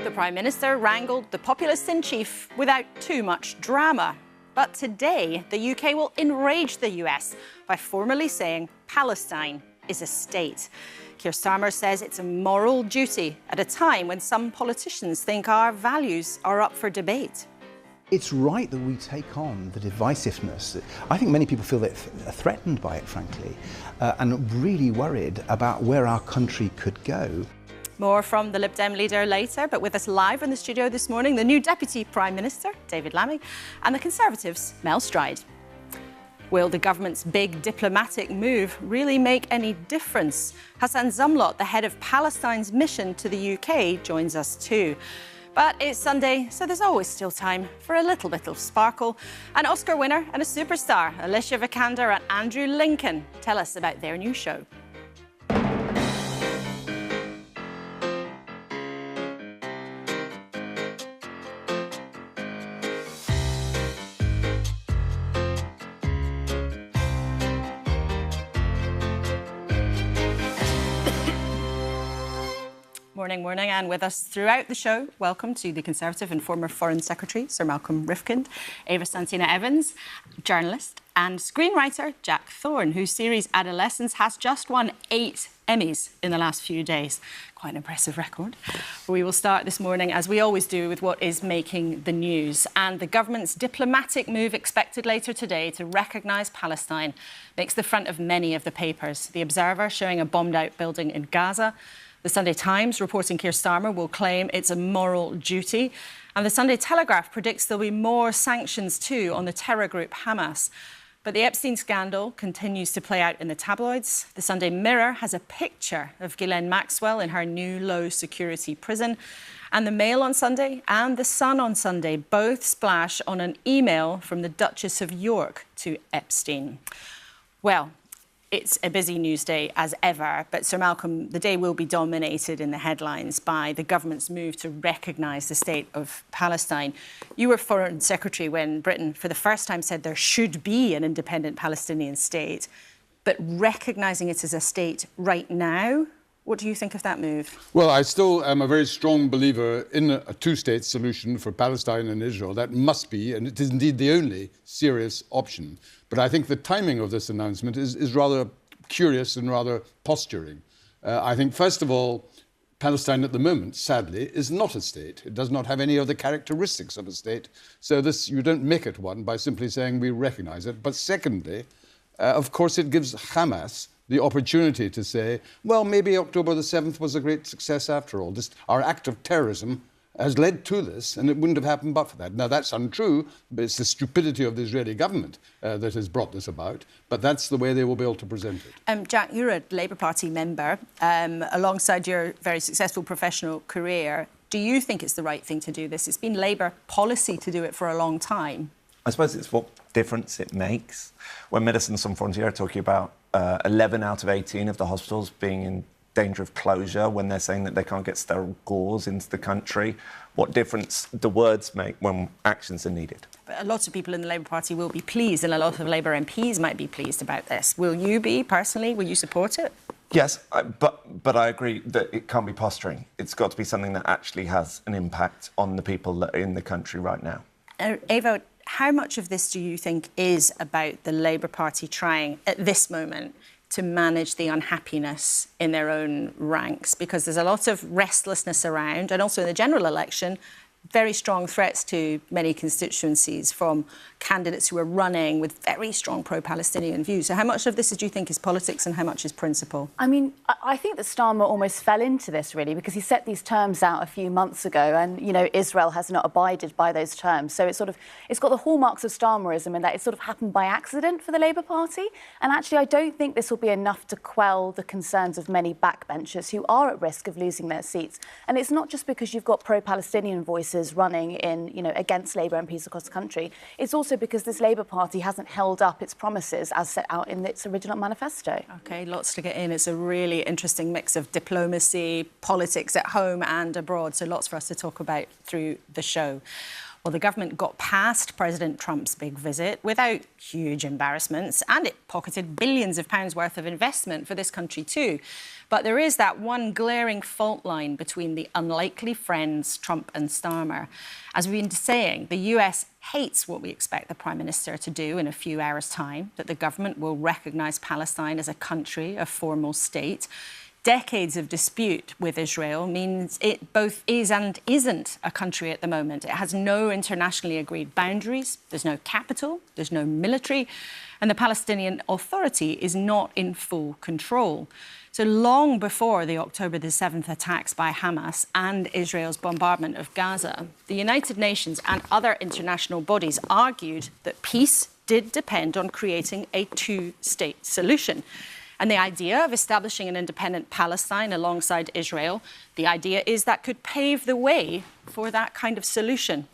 the Prime Minister wrangled the populists-in-chief without too much drama. But today, the UK will enrage the US by formally saying Palestine is a state. Keir Starmer says it's a moral duty at a time when some politicians think our values are up for debate. It's right that we take on the divisiveness. I think many people feel that threatened by it, frankly, and really worried about where our country could go. More from the Lib Dem leader later, but with us live in the studio this morning, the new Deputy Prime Minister, David Lammy, and the Conservatives' Mel Stride. Will the government's big diplomatic move really make any difference? Husam Zomlot, the head of Palestine's mission to the UK, joins us too. But it's Sunday, so there's always still time for a little bit of sparkle. An Oscar winner and a superstar, Alicia Vikander and Andrew Lincoln, tell us about their new show. Morning, and with us throughout the show, welcome to the Conservative and former Foreign Secretary, Sir Malcolm Rifkind, Ava Santina Evans, journalist, and screenwriter Jack Thorne, whose series Adolescence has just won 8 Emmys in the last few days. Quite an impressive record. We will start this morning, as we always do, with what is making the news. And the government's diplomatic move expected later today to recognise Palestine makes the front of many of the papers. The Observer showing a bombed-out building in Gaza. The Sunday Times reporting Keir Starmer will claim it's a moral duty. And the Sunday Telegraph predicts there'll be more sanctions too on the terror group Hamas. But the Epstein scandal continues to play out in the tabloids. The Sunday Mirror has a picture of Ghislaine Maxwell in her new low-security prison. And the Mail on Sunday and the Sun on Sunday both splash on an email from the Duchess of York to Epstein. Well, it's a busy news day as ever, but Sir Malcolm, the day will be dominated in the headlines by the government's move to recognise the state of Palestine. You were Foreign Secretary when Britain, for the first time, said there should be an independent Palestinian state, but recognising it as a state right now, what do you think of that move? Well, I still am a very strong believer in a two-state solution for Palestine and Israel. That must be, and it is indeed the only serious option. But I think the timing of this announcement is rather curious and rather posturing. I think, first of all, Palestine at the moment, sadly, is not a state. It does not have any of the characteristics of a state. So you don't make it one by simply saying we recognise it. But secondly, of course, it gives Hamas the opportunity to say, well, maybe October the 7th was a great success after all. Our act of terrorism has led to this, and it wouldn't have happened but for that. Now, that's untrue, but it's the stupidity of the Israeli government that has brought this about. But that's the way they will be able to present it. Jack, you're a Labour Party member. Alongside your very successful professional career, do you think it's the right thing to do this? It's been Labour policy to do it for a long time. I suppose it's what difference it makes. When Medicine Sans Frontières are talking about 11 out of 18 of the hospitals being in danger of closure, when they're saying that they can't get sterile gauze into the country, what difference do words make when actions are needed? But a lot of people in the Labour Party will be pleased, and a lot of Labour MPs might be pleased about this. Will you be, personally? Will you support it? Yes, but I agree that it can't be posturing. It's got to be something that actually has an impact on the people that are in the country right now. Ava, how much of this do you think is about the Labour Party trying, at this moment, to manage the unhappiness in their own ranks? Because there's a lot of restlessness around, and also in the general election, very strong threats to many constituencies from candidates who are running with very strong pro-Palestinian views. So how much of this do you think is politics and how much is principle? I mean, I think that Starmer almost fell into this, really, because he set these terms out a few months ago and, you know, Israel has not abided by those terms. So it's got the hallmarks of Starmerism in that it sort of happened by accident for the Labour Party. And actually, I don't think this will be enough to quell the concerns of many backbenchers who are at risk of losing their seats. And it's not just because you've got pro-Palestinian voices running in, you know, against Labour MPs across the country. It's also because this Labour Party hasn't held up its promises as set out in its original manifesto. OK, lots to get in. It's a really interesting mix of diplomacy, politics at home and abroad, so lots for us to talk about through the show. Well, the government got past President Trump's big visit without huge embarrassments, and it pocketed billions of pounds worth of investment for this country too. But there is that one glaring fault line between the unlikely friends Trump and Starmer. As we've been saying, the US hates what we expect the Prime Minister to do in a few hours' time, that the government will recognise Palestine as a country, a formal state. Decades of dispute with Israel means it both is and isn't a country at the moment. It has no internationally agreed boundaries, there's no capital, there's no military, and the Palestinian Authority is not in full control. So long before the October the 7th attacks by Hamas and Israel's bombardment of Gaza, the United Nations and other international bodies argued that peace did depend on creating a two-state solution. And the idea of establishing an independent Palestine alongside Israel, the idea is that could pave the way for that kind of solution.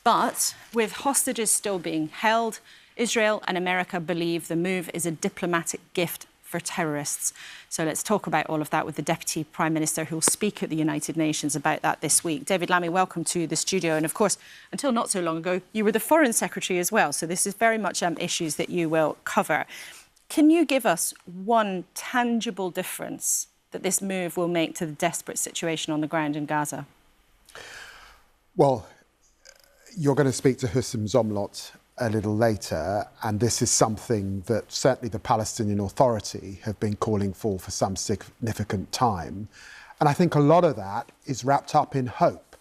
But with hostages still being held, Israel and America believe the move is a diplomatic gift for terrorists. So let's talk about all of that with the Deputy Prime Minister who will speak at the United Nations about that this week. David Lammy, welcome to the studio. And of course, until not so long ago, you were the Foreign Secretary as well. So this is very much issues that you will cover. Can you give us one tangible difference that this move will make to the desperate situation on the ground in Gaza? Well, you're going to speak to Husam Zomlot a little later, and this is something that certainly the Palestinian Authority have been calling for some significant time. And I think a lot of that is wrapped up in hope.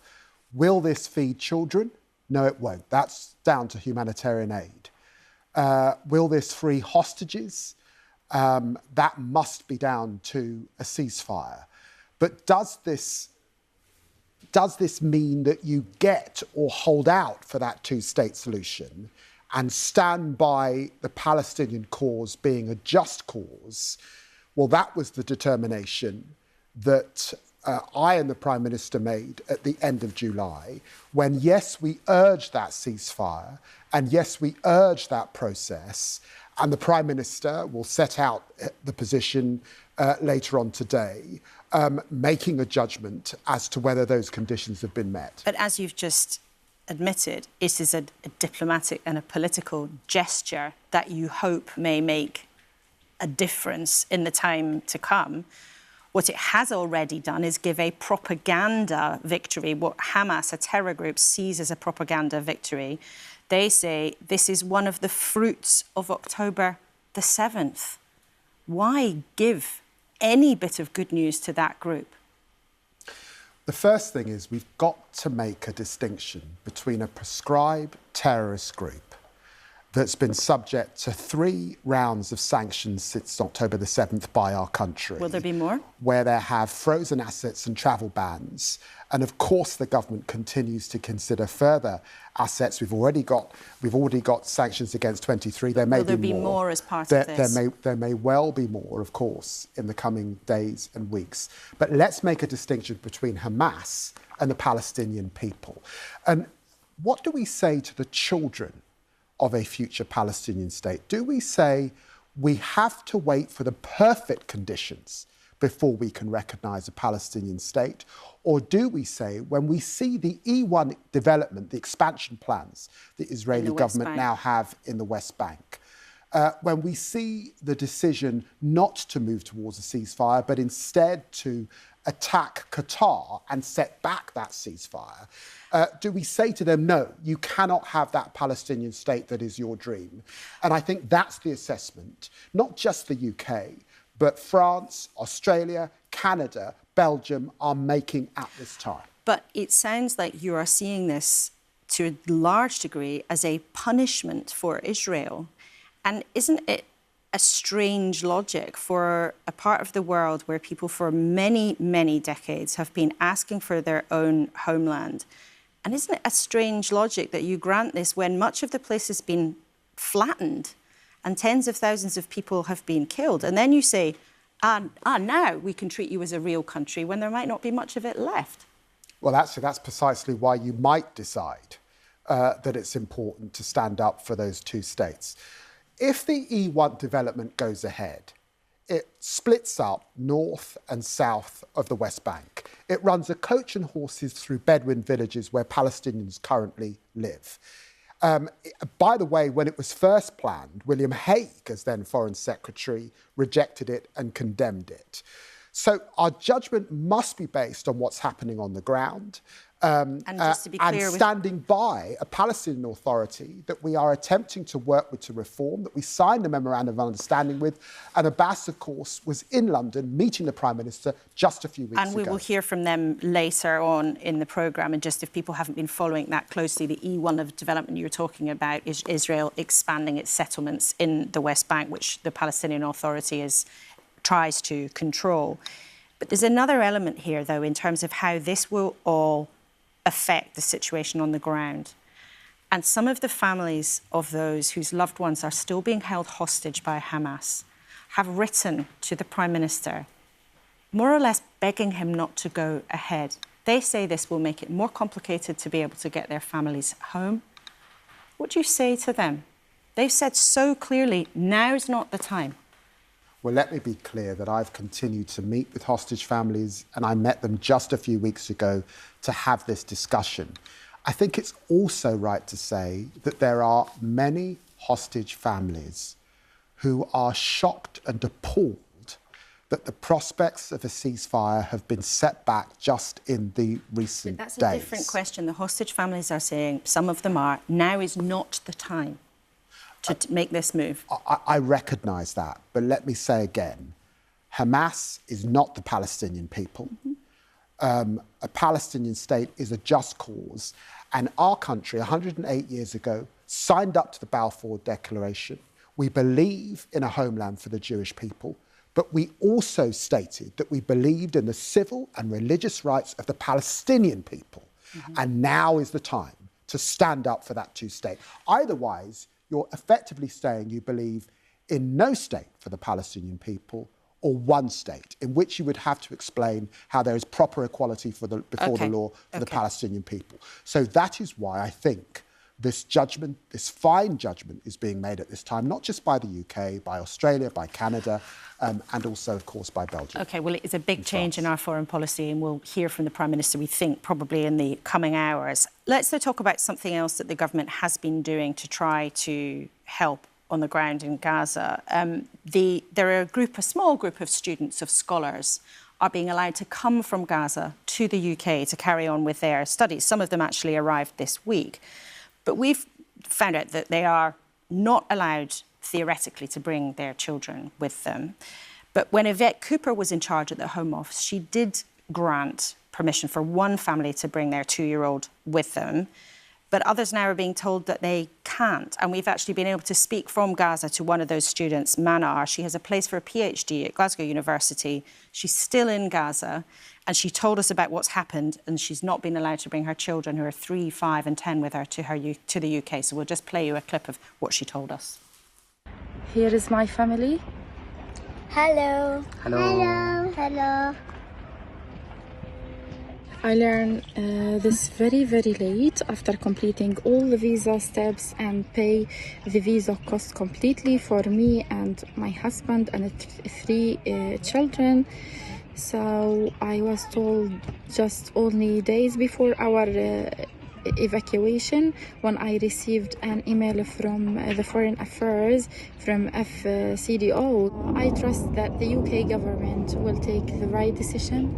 Will this feed children? No, it won't. That's down to humanitarian aid. Will this free hostages? That must be down to a ceasefire. But does this mean that you get or hold out for that two-state solution and stand by the Palestinian cause being a just cause? Well, that was the determination that I and the Prime Minister made at the end of July, when, yes, we urged that ceasefire, and yes, we urged that process, and the Prime Minister will set out the position later on today, making a judgment as to whether those conditions have been met. But as you've just admitted, it is a diplomatic and a political gesture that you hope may make a difference in the time to come. What it has already done is give a propaganda victory, what Hamas, a terror group, sees as a propaganda victory. They say this is one of the fruits of October the 7th. Why give any bit of good news to that group? The first thing is we've got to make a distinction between a proscribed terrorist group that's been subject to 3 rounds of sanctions since October the 7th by our country. Will there be more? Where there have frozen assets and travel bans. And of course, the government continues to consider further assets. We've already got sanctions against 23. There may Will there be more as part of this? There may well be more, of course, in the coming days and weeks. But let's make a distinction between Hamas and the Palestinian people. And what do we say to the children of a future Palestinian state? Do we say we have to wait for the perfect conditions before we can recognise a Palestinian state? Or do we say, when we see the E1 development, the expansion plans the Israeli government now have in the West Bank, when we see the decision not to move towards a ceasefire, but instead to attack Qatar and set back that ceasefire, do we say to them, no, you cannot have that Palestinian state that is your dream? And I think that's the assessment, not just the UK, but France, Australia, Canada, Belgium are making at this time. But it sounds like you are seeing this to a large degree as a punishment for Israel. And isn't it a strange logic for a part of the world where people for many, many decades have been asking for their own homeland? And isn't it a strange logic that you grant this when much of the place has been flattened and tens of thousands of people have been killed? And then you say, now we can treat you as a real country when there might not be much of it left. Well, actually, that's precisely why you might decide that it's important to stand up for those two states. If the E1 development goes ahead, it splits up north and south of the West Bank. It runs a coach and horses through Bedouin villages where Palestinians currently live. By the way, when it was first planned, William Hague, as then Foreign Secretary, rejected it and condemned it. So our judgment must be based on what's happening on the ground. And just to be clear, and standing by a Palestinian Authority that we are attempting to work with to reform, that we signed a memorandum of understanding with. And Abbas, of course, was in London meeting the Prime Minister just a few weeks ago. And we will hear from them later on in the programme. And just if people haven't been following that closely, the E1 of development you're talking about is Israel expanding its settlements in the West Bank, which the Palestinian Authority tries to control. But there's another element here, though, in terms of how this will all affect the situation on the ground. And some of the families of those whose loved ones are still being held hostage by Hamas have written to the Prime Minister, more or less begging him not to go ahead. They say this will make it more complicated to be able to get their families home. What do you say to them? They've said so clearly, now's not the time. Well, let me be clear that I've continued to meet with hostage families, and I met them just a few weeks ago to have this discussion. I think it's also right to say that there are many hostage families who are shocked and appalled that the prospects of a ceasefire have been set back just in the recent days. That's a different question. The hostage families are saying, some of them are, now is not the time to make this move. I recognise that, but let me say again, Hamas is not the Palestinian people. A Palestinian state is a just cause, and our country, 108 years ago, signed up to the Balfour Declaration. We believe in a homeland for the Jewish people, but we also stated that we believed in the civil and religious rights of the Palestinian people. And now is the time to stand up for that two-state. Otherwise, you're effectively saying you believe in no state for the Palestinian people or one state, in which you would have to explain how there is proper equality before the law for the Palestinian people. So that is why I think this judgment, this fine judgment, is being made at this time, not just by the UK, by Australia, by Canada, and also, of course, by Belgium. OK, well, it's a big change in our foreign policy, and we'll hear from the Prime Minister, we think, probably in the coming hours. Let's now talk about something else that the government has been doing to try to help on the ground in Gaza. There are a small group of students, of scholars, are being allowed to come from Gaza to the UK to carry on with their studies. Some of them actually arrived this week. But we've found out that they are not allowed, theoretically, to bring their children with them. But when Yvette Cooper was in charge at the Home Office, she did grant permission for one family to bring their 2-year-old with them. But others now are being told that they can't. And we've actually been able to speak from Gaza to one of those students, Manar. She has a place for a PhD at Glasgow University. She's still in Gaza. And she told us about what's happened, and she's not been allowed to bring her children, who are 3, 5 and 10, with her to the UK. So we'll just play you a clip of what she told us. Here is my family. Hello. Hello. Hello. Hello. I learned this very, very late after completing all the visa steps and pay the visa cost completely for me and my husband and 3 children. So I was told just only days before our evacuation, when I received an email from the Foreign Affairs, from FCDO. I trust that the UK government will take the right decision.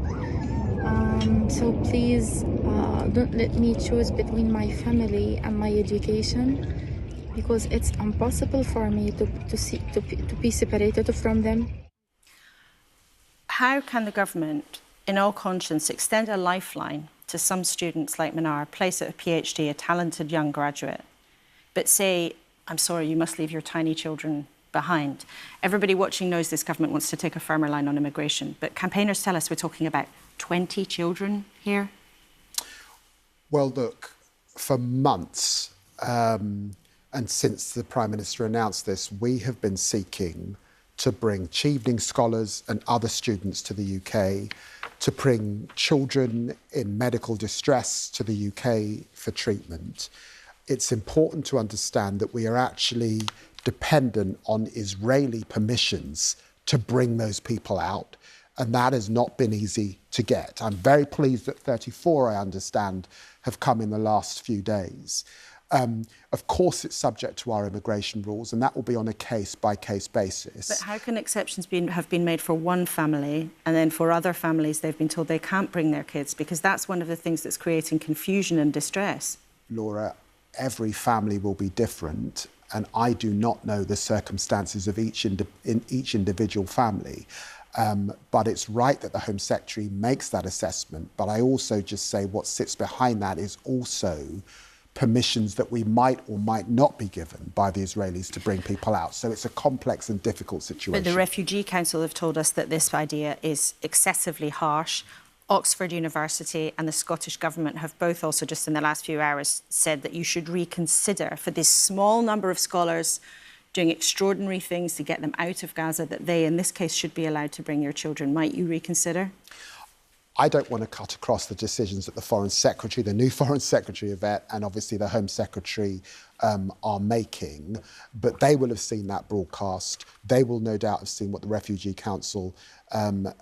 So please don't let me choose between my family and my education, because it's impossible for me to be separated from them. How can the government, in all conscience, extend a lifeline to some students like Manar, place at a PhD, a talented young graduate, but say, I'm sorry, you must leave your tiny children behind? Everybody watching knows this government wants to take a firmer line on immigration, but campaigners tell us we're talking about 20 children here. Well, look, for months, and since the Prime Minister announced this, we have been seeking to bring Chevening scholars and other students to the UK, to bring children in medical distress to the UK for treatment. It's important to understand that we are actually dependent on Israeli permissions to bring those people out. And that has not been easy to get. I'm very pleased that 34, I understand, have come in the last few days. Of course, it's subject to our immigration rules, and that will be on a case-by-case basis. But how can exceptions have been made for one family, and then for other families they've been told they can't bring their kids? Because that's one of the things that's creating confusion and distress. Laura, every family will be different, and I do not know the circumstances of each individual family. But it's right that the Home Secretary makes that assessment. But I also just say what sits behind that is also permissions that we might or might not be given by the Israelis to bring people out. So it's a complex and difficult situation. But the Refugee Council have told us that this idea is excessively harsh. Oxford University and the Scottish Government have both also just in the last few hours said that you should reconsider for this small number of scholars doing extraordinary things to get them out of Gaza, that they, in this case, should be allowed to bring your children. Might you reconsider? I don't want to cut across the decisions that the Foreign Secretary, the new Foreign Secretary of it, and obviously the Home Secretary are making, but they will have seen that broadcast. They will no doubt have seen what the Refugee Council and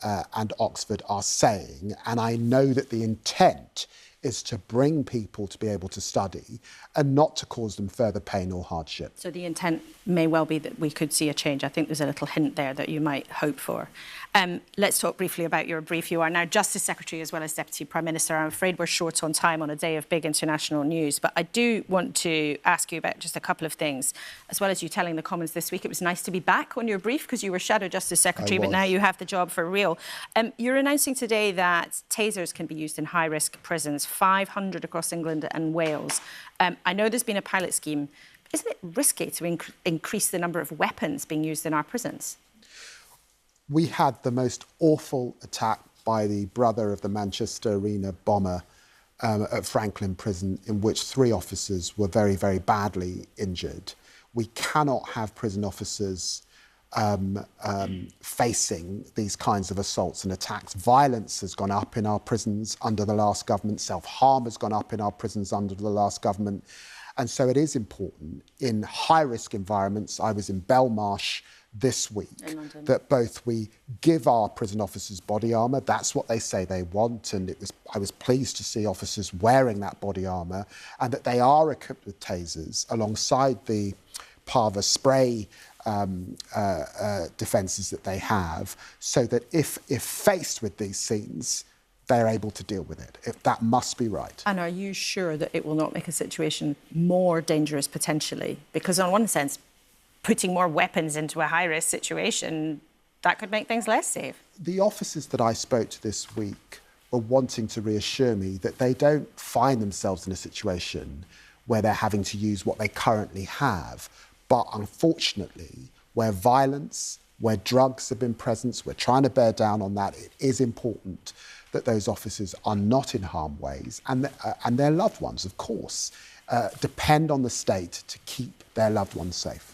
Oxford are saying, and I know that the intent is to bring people to be able to study and not to cause them further pain or hardship. So the intent may well be that we could see a change. I think there's a little hint there that you might hope for. Let's talk briefly about your brief. You are now Justice Secretary as well as Deputy Prime Minister. I'm afraid we're short on time on a day of big international news, but I do want to ask you about just a couple of things. As well as you telling the Commons this week, it was nice to be back on your brief because you were Shadow Justice Secretary, but now you have the job for real. You're announcing today that tasers can be used in high-risk prisons, 500 across England and Wales. I know there's been a pilot scheme. Isn't it risky to increase the number of weapons being used in our prisons? We had the most awful attack by the brother of the Manchester Arena bomber at Franklin Prison, in which 3 officers were very, very badly injured. We cannot have prison officers facing these kinds of assaults and attacks. Violence has gone up in our prisons under the last government. Self-harm has gone up in our prisons under the last government. And so it is important in high-risk environments. I was in Belmarsh this week, that both we give our prison officers body armour, that's what they say they want, and I was pleased to see officers wearing that body armour, and that they are equipped with tasers alongside the Parva spray defences that they have, so that if faced with these scenes, they're able to deal with it. That must be right. And are you sure that it will not make a situation more dangerous potentially? Because on one sense, putting more weapons into a high-risk situation, that could make things less safe. The officers that I spoke to this week were wanting to reassure me that they don't find themselves in a situation where they're having to use what they currently have. But unfortunately, where violence, where drugs have been present, we're trying to bear down on that. It is important that those officers are not in harm's way, and their loved ones, of course, depend on the state to keep their loved ones safe.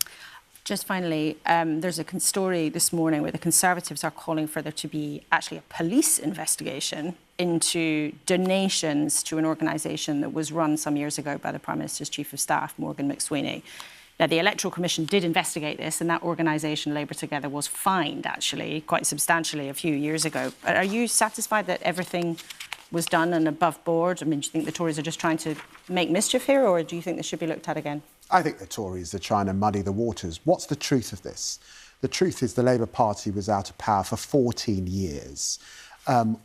Just finally, there's a story this morning where the Conservatives are calling for there to be actually a police investigation into donations to an organisation that was run some years ago by the Prime Minister's Chief of Staff, Morgan McSweeney. Now, the Electoral Commission did investigate this, and that organisation, Labour Together, was fined, actually, quite substantially a few years ago. Are you satisfied that everything was done and above board? I mean, do you think the Tories are just trying to make mischief here, or do you think this should be looked at again? I think the Tories are trying to muddy the waters. What's the truth of this? The truth is the Labour Party was out of power for 14 years.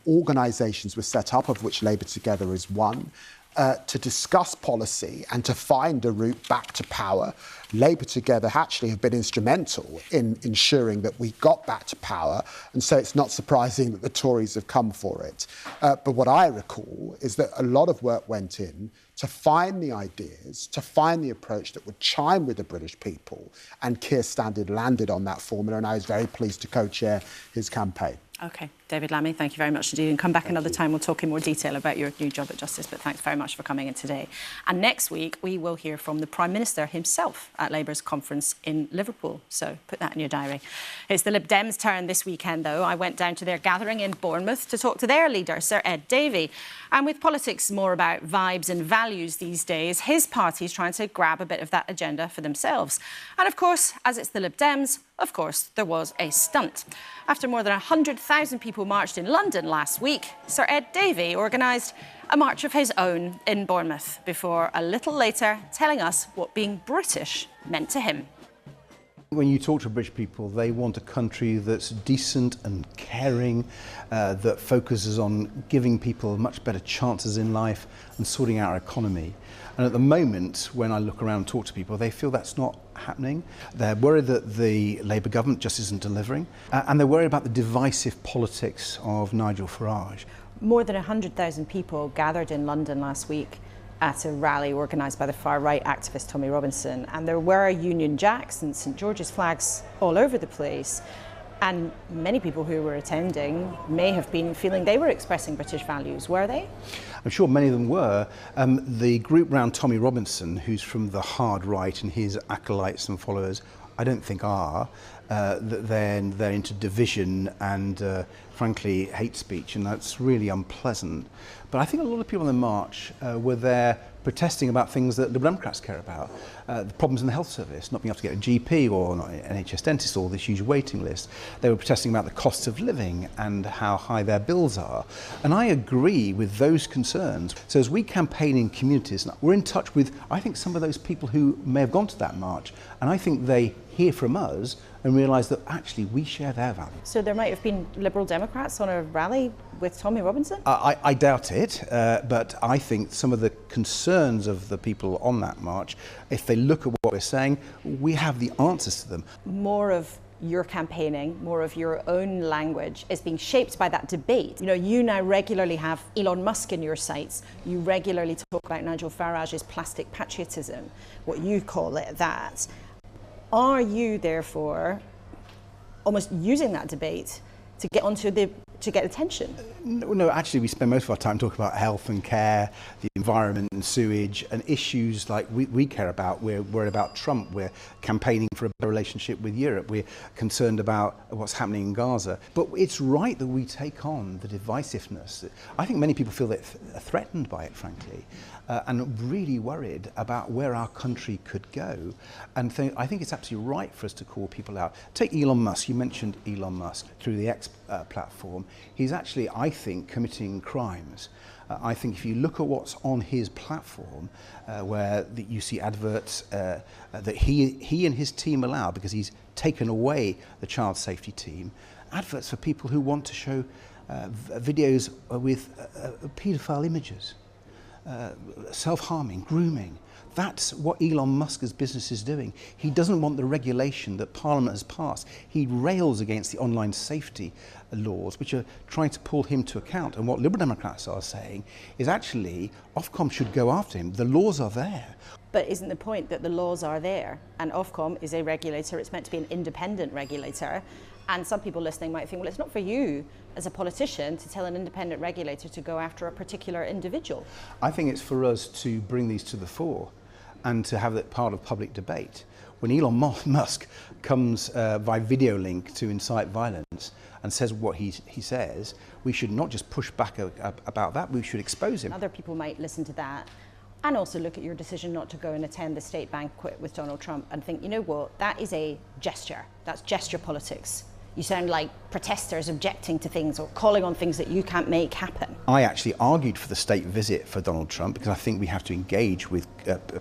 Organisations were set up, of which Labour Together is one, to discuss policy and to find a route back to power. Labour Together actually have been instrumental in ensuring that we got back to power, and so it's not surprising that the Tories have come for it. But what I recall is that a lot of work went in to find the ideas, to find the approach that would chime with the British people, and Keir Starmer landed on that formula, and I was very pleased to co-chair his campaign. OK. David Lammy, thank you very much indeed. And come back another time, we'll talk in more detail about your new job at Justice, but thanks very much for coming in today. And next week, we will hear from the Prime Minister himself at Labour's conference in Liverpool. So put that in your diary. It's the Lib Dems' turn this weekend, though. I went down to their gathering in Bournemouth to talk to their leader, Sir Ed Davey. And with politics more about vibes and values, values these days, his party's trying to grab a bit of that agenda for themselves. And of course, as it's the Lib Dems, of course, there was a stunt. After more than 100,000 people marched in London last week, Sir Ed Davey organised a march of his own in Bournemouth before a little later telling us what being British meant to him. When you talk to British people, they want a country that's decent and caring, that focuses on giving people much better chances in life and sorting out our economy. And at the moment, when I look around and talk to people, they feel that's not happening. They're worried that the Labour government just isn't delivering, and they're worried about the divisive politics of Nigel Farage. More than 100,000 people gathered in London last week at a rally organised by the far-right activist Tommy Robinson, and there were Union Jacks and St George's flags all over the place, and many people who were attending may have been feeling they were expressing British values, were they? I'm sure many of them were. The group round Tommy Robinson, who's from the hard right, and his acolytes and followers, I don't think are. They're into division and, frankly, hate speech, and that's really unpleasant. But I think a lot of people on the march were there protesting about things that Liberal Democrats care about. The problems in the health service, not being able to get a GP or not an NHS dentist, or this huge waiting list. They were protesting about the cost of living and how high their bills are. And I agree with those concerns. So as we campaign in communities, we're in touch with, I think, some of those people who may have gone to that march. And I think they hear from us and realise that actually we share their values. So there might have been Liberal Democrats on a rally with Tommy Robinson? I doubt it, but I think some of the concerns of the people on that march, if they look at what we're saying, we have the answers to them. More of your campaigning, more of your own language is being shaped by that debate. You know, you now regularly have Elon Musk in your sights. You regularly talk about Nigel Farage's plastic patriotism, what you call it that. Are you, therefore, almost using that debate to get onto to get attention? No, actually, we spend most of our time talking about health and care, the environment and sewage, and issues like we care about. We're worried about Trump. We're campaigning for a better relationship with Europe. We're concerned about what's happening in Gaza. But it's right that we take on the divisiveness. I think many people feel that threatened by it, frankly, and really worried about where our country could go. And I think it's absolutely right for us to call people out. Take Elon Musk. You mentioned Elon Musk through the X platform. He's actually, I think, committing crimes. I think if you look at what's on his platform, where you see adverts that he and his team allow, because he's taken away the child safety team, adverts for people who want to show videos with paedophile images, self-harming, grooming. That's what Elon Musk's business is doing. He doesn't want the regulation that Parliament has passed. He rails against the online safety laws, which are trying to pull him to account. And what Liberal Democrats are saying is actually Ofcom should go after him. The laws are there. But isn't the point that the laws are there? And Ofcom is a regulator. It's meant to be an independent regulator. And some people listening might think, well, it's not for you as a politician to tell an independent regulator to go after a particular individual. I think it's for us to bring these to the fore and to have that part of public debate. When Elon Musk comes by video link to incite violence and says what he says, we should not just push back about that, we should expose him. Other people might listen to that and also look at your decision not to go and attend the state banquet with Donald Trump and think, you know what, that is a gesture. That's gesture politics. You sound like protesters objecting to things or calling on things that you can't make happen. I actually argued for the state visit for Donald Trump because I think we have to engage with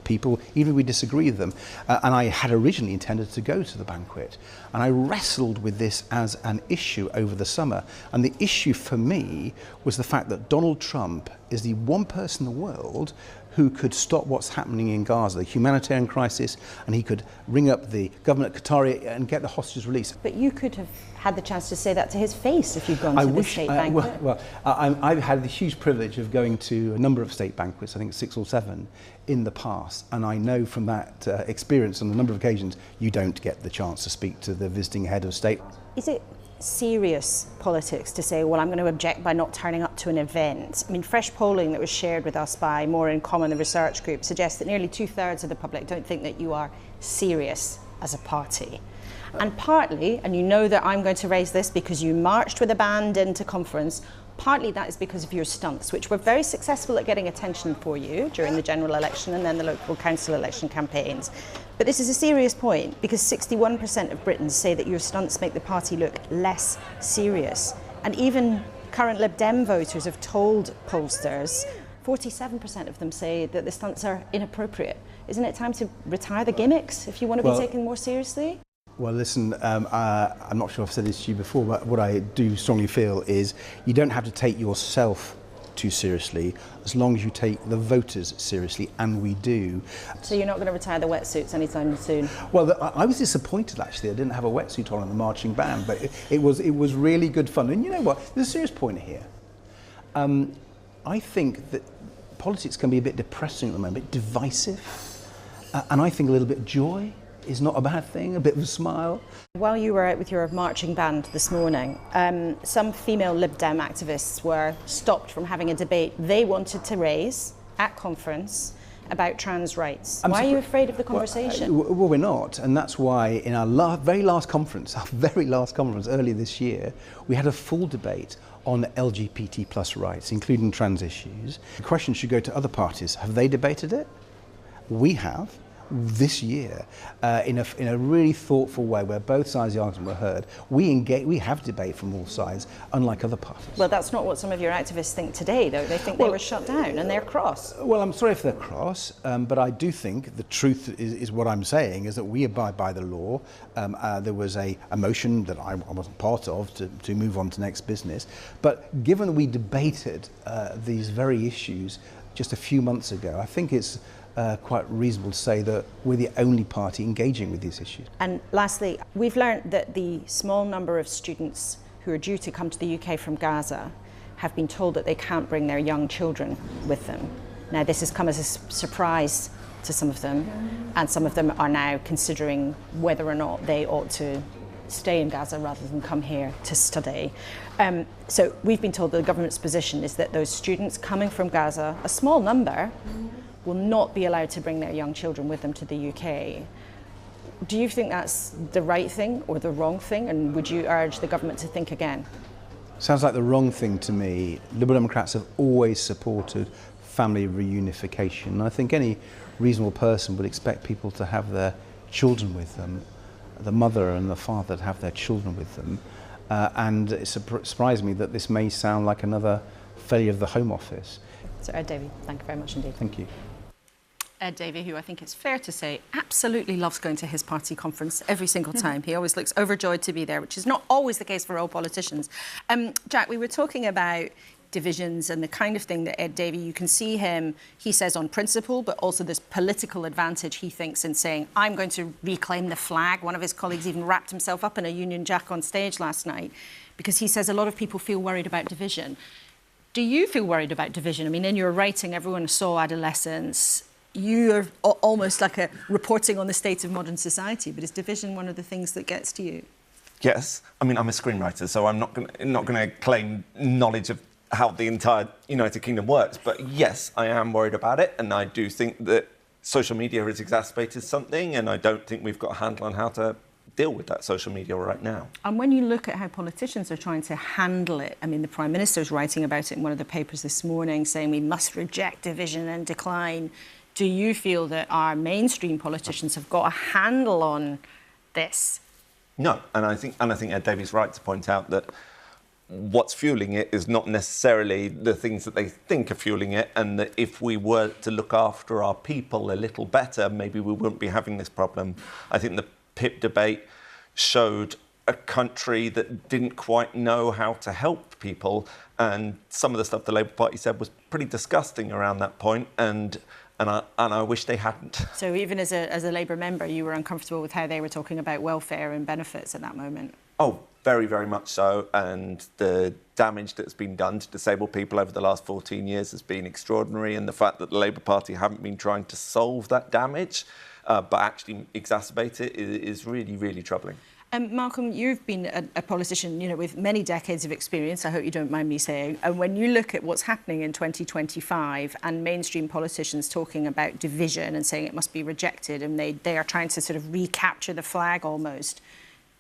people, even if we disagree with them. And I had originally intended to go to the banquet. And I wrestled with this as an issue over the summer. And the issue for me was the fact that Donald Trump is the one person in the world who could stop what's happening in Gaza, the humanitarian crisis, and he could ring up the government at Qatar and get the hostages released. But you could have had the chance to say that to his face if you'd gone to the state banquet. I've had the huge privilege of going to a number of state banquets, I think 6 or 7, in the past, and I know from that experience on a number of occasions, you don't get the chance to speak to the visiting head of state. Is it serious politics to say, well, I'm going to object by not turning up to an event? I mean, fresh polling that was shared with us by More in Common, the research group, suggests that nearly 2/3 of the public don't think that you are serious as a party. And partly, and you know that I'm going to raise this because you marched with a band into conference, partly that is because of your stunts, which were very successful at getting attention for you during the general election and then the local council election campaigns. But this is a serious point because 61% of Britons say that your stunts make the party look less serious. And even current Lib Dem voters have told pollsters, 47% of them say that the stunts are inappropriate. Isn't it time to retire the gimmicks if you want to be taken more seriously? Well, listen, I'm not sure I've said this to you before, but what I do strongly feel is you don't have to take yourself too seriously as long as you take the voters seriously, and we do. So you're not going to retire the wetsuits anytime soon? Well, I was disappointed actually. I didn't have a wetsuit on in the marching band, but it was really good fun. And you know what? There's a serious point here. I think that politics can be a bit depressing at the moment, a bit divisive, and I think a little bit of joy is not a bad thing, a bit of a smile. While you were out with your marching band this morning, some female Lib Dem activists were stopped from having a debate they wanted to raise at conference about trans rights. Why are you afraid of the conversation? Well, we're not, and that's why in our very last conference earlier this year, we had a full debate on LGBT plus rights, including trans issues. The question should go to other parties. Have they debated it? We have. This year, in a really thoughtful way, where both sides of the argument were heard, we have debate from all sides, unlike other parties. Well, that's not what some of your activists think today, though. They think they were shut down and they're cross. Well, I'm sorry if they're cross, but I do think the truth is what I'm saying, is that we abide by the law. There was a motion that I wasn't part of to move on to next business, but given that we debated these very issues just a few months ago, I think it's quite reasonable to say that we're the only party engaging with these issues. And lastly, we've learned that the small number of students who are due to come to the UK from Gaza have been told that they can't bring their young children with them. Now, this has come as a surprise to some of them, and some of them are now considering whether or not they ought to stay in Gaza rather than come here to study. So we've been told that the government's position is that those students coming from Gaza, a small number, will not be allowed to bring their young children with them to the UK. Do you think that's the right thing or the wrong thing? And would you urge the government to think again? Sounds like the wrong thing to me. Liberal Democrats have always supported family reunification. I think any reasonable person would expect people to have their children with them, the mother and the father to have their children with them. And it surprised me that this may sound like another failure of the Home Office. So Ed Davey, thank you very much indeed. Thank you. Ed Davey, who I think it's fair to say absolutely loves going to his party conference every single time. He always looks overjoyed to be there, which is not always the case for all politicians. Jack, we were talking about divisions and the kind of thing that Ed Davey, you can see him, he says on principle, but also this political advantage he thinks in saying, I'm going to reclaim the flag. One of his colleagues even wrapped himself up in a Union Jack on stage last night because he says a lot of people feel worried about division. Do you feel worried about division? I mean, in your writing, everyone saw adolescence. You're almost like reporting on the state of modern society, but is division one of the things that gets to you? Yes. I mean, I'm a screenwriter, so I'm not going to claim knowledge of how the entire United Kingdom works. But yes, I am worried about it, and I do think that social media has exacerbated something, and I don't think we've got a handle on how to deal with that social media right now. And when you look at how politicians are trying to handle it, I mean, the Prime Minister's writing about it in one of the papers this morning, saying we must reject division and decline. Do you feel that our mainstream politicians have got a handle on this? No, and I think Ed Davey's right to point out that what's fueling it is not necessarily the things that they think are fueling it, and that if we were to look after our people a little better, maybe we wouldn't be having this problem. I think the PIP debate showed a country that didn't quite know how to help people, and some of the stuff the Labour Party said was pretty disgusting around that point, and I wish they hadn't. So even as a Labour member, you were uncomfortable with how they were talking about welfare and benefits at that moment? Oh, very, very much so, and the damage that's been done to disabled people over the last 14 years has been extraordinary, and the fact that the Labour Party haven't been trying to solve that damage but actually exacerbate it is really, really troubling. Malcolm, you've been a politician, with many decades of experience, I hope you don't mind me saying, and when you look at what's happening in 2025 and mainstream politicians talking about division and saying it must be rejected and they are trying to sort of recapture the flag almost,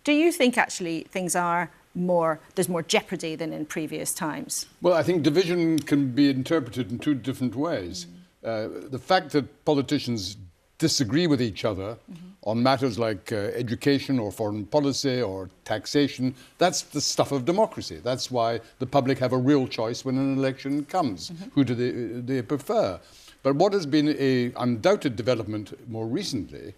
do you think actually things are there's more jeopardy than in previous times? Well, I think division can be interpreted in two different ways. The fact that politicians disagree with each other on matters like education or foreign policy or taxation, that's the stuff of democracy. That's why the public have a real choice when an election comes. Who do they prefer? But what has been an undoubted development more recently,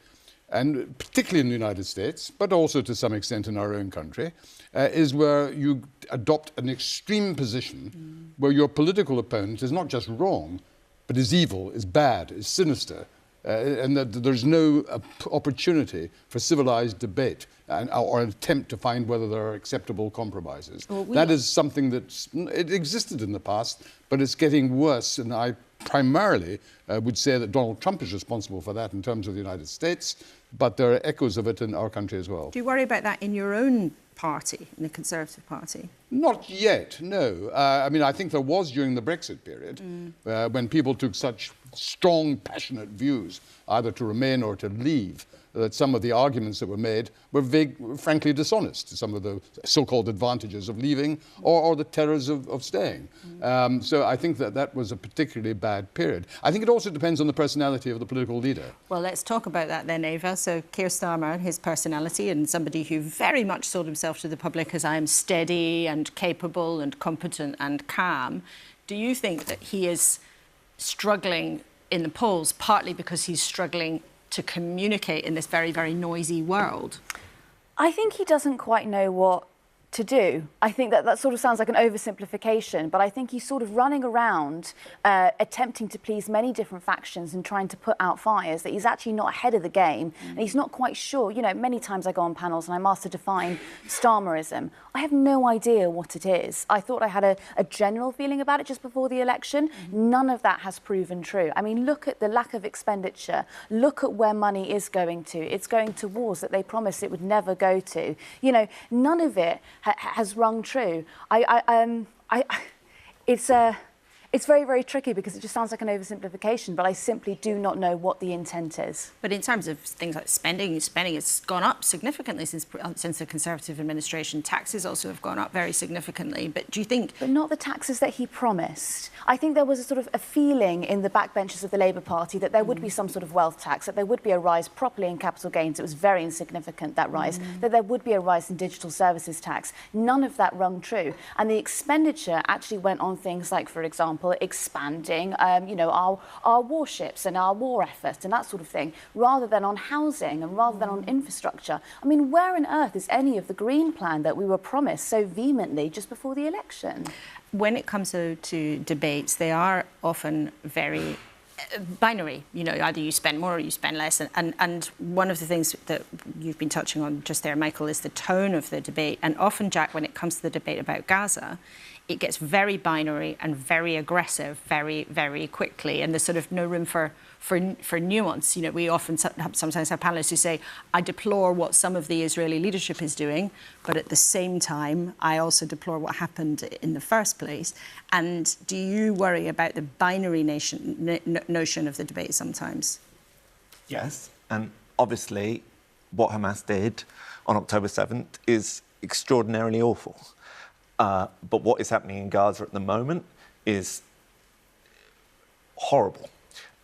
and particularly in the United States, but also to some extent in our own country, is where you adopt an extreme position where your political opponent is not just wrong, but is evil, is bad, is sinister, and that there's no opportunity for civilized debate or an attempt to find whether there are acceptable compromises. Well, that is something it existed in the past, but it's getting worse, and I primarily would say that Donald Trump is responsible for that in terms of the United States, but there are echoes of it in our country as well. Do you worry about that in your own party, in the Conservative Party? Not yet, no. I mean, I think there was during the Brexit period, when people took such strong, passionate views, either to remain or to leave, that some of the arguments that were made were frankly dishonest, some of the so-called advantages of leaving or the terrors of staying. So I think that was a particularly bad period. I think it also depends on the personality of the political leader. Well, let's talk about that then, Eva. So Keir Starmer, his personality, and somebody who very much sold himself to the public as I am steady and capable and competent and calm. Do you think that he is struggling in the polls partly because he's struggling to communicate in this very, very noisy world? I think he doesn't quite know what to do. I think that sort of sounds like an oversimplification, but I think he's sort of running around attempting to please many different factions and trying to put out fires, that he's actually not ahead of the game and he's not quite sure. You know, many times I go on panels and I'm asked to define Starmerism. I have no idea what it is. I thought I had a general feeling about it just before the election. None of that has proven true. I mean, look at the lack of expenditure. Look at where money is going to. It's going to wars that they promised it would never go to. You know, none of it has rung true. It's very, very tricky because it just sounds like an oversimplification, but I simply do not know what the intent is. But in terms of things like spending has gone up significantly since the Conservative administration. Taxes also have gone up very significantly. But do you think... But not the taxes that he promised. I think there was a sort of a feeling in the backbenches of the Labour Party that there would be some sort of wealth tax, that there would be a rise properly in capital gains. It was very insignificant, that rise. That there would be a rise in digital services tax. None of that rung true. And the expenditure actually went on things like, for example, expanding, you know, our warships and our war effort and that sort of thing, rather than on housing and rather than on infrastructure. I mean, where on earth is any of the Green Plan that we were promised so vehemently just before the election? When it comes to debates, they are often very binary. You know, either you spend more or you spend less. And one of the things that you've been touching on just there, Michael, is the tone of the debate. And often, Jack, when it comes to the debate about Gaza, it gets very binary and very aggressive very, very quickly. And there's sort of no room for nuance. You know, we often sometimes have panelists who say, I deplore what some of the Israeli leadership is doing, but at the same time, I also deplore what happened in the first place. And do you worry about the binary notion of the debate sometimes? Yes, and obviously what Hamas did on October 7th is extraordinarily awful. But what is happening in Gaza at the moment is horrible.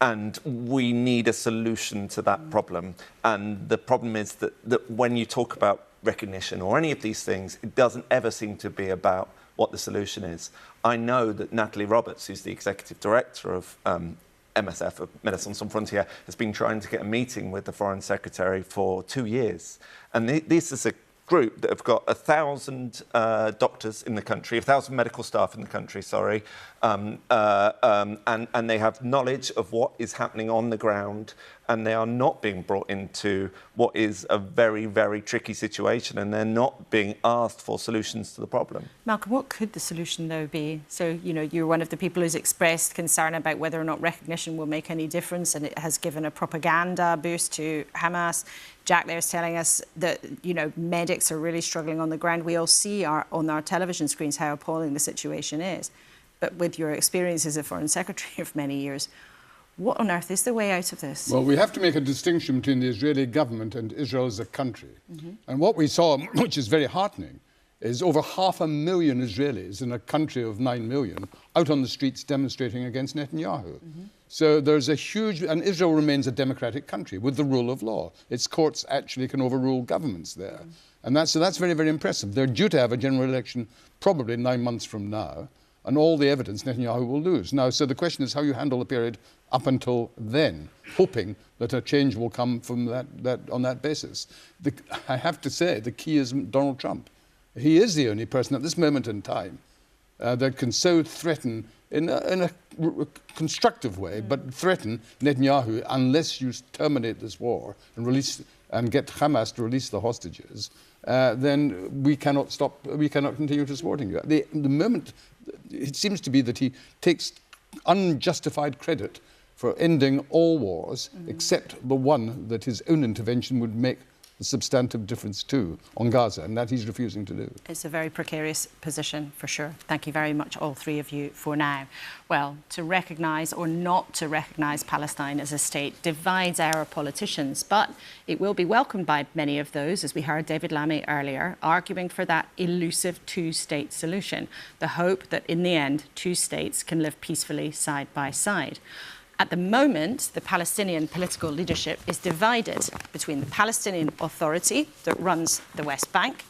And we need a solution to that problem. And the problem is that when you talk about recognition or any of these things, it doesn't ever seem to be about what the solution is. I know that Natalie Roberts, who's the executive director of MSF, of Médecins Sans Frontières, has been trying to get a meeting with the Foreign Secretary for 2 years. And this is a group that have got 1,000 doctors in the country, 1,000 medical staff in the country, sorry, and they have knowledge of what is happening on the ground, and they are not being brought into what is a very, very tricky situation, and they're not being asked for solutions to the problem. Malcolm, what could the solution, though, be? So, you know, you're one of the people who's expressed concern about whether or not recognition will make any difference, and it has given a propaganda boost to Hamas. Jack there's telling us that, you know, medics are really struggling on the ground. We all see on our television screens how appalling the situation is. But with your experience as a Foreign Secretary of many years, what on earth is the way out of this? Well, we have to make a distinction between the Israeli government and Israel as a country. And what we saw, which is very heartening, is over 500,000 Israelis in a country of 9 million out on the streets demonstrating against Netanyahu. So there's a huge, and Israel remains a democratic country with the rule of law. Its courts actually can overrule governments there. And that's very, very impressive. They're due to have a general election probably 9 months from now, and all the evidence Netanyahu will lose. Now, so the question is how you handle the period up until then, hoping that a change will come from on that basis. I have to say, the key is Donald Trump. He is the only person at this moment in time that can so threaten, in a constructive way, but threaten Netanyahu unless you terminate this war and get Hamas to release the hostages, then we cannot continue to supporting you. The moment, it seems to be that he takes unjustified credit for ending all wars, except the one that his own intervention would make a substantive difference to on Gaza, and that he's refusing to do. It's a very precarious position, for sure. Thank you very much, all three of you, for now. Well, to recognise or not to recognise Palestine as a state divides our politicians, but it will be welcomed by many of those, as we heard David Lammy earlier, arguing for that elusive two-state solution, the hope that in the end, two states can live peacefully side by side. At the moment, the Palestinian political leadership is divided between the Palestinian Authority that runs the West Bank,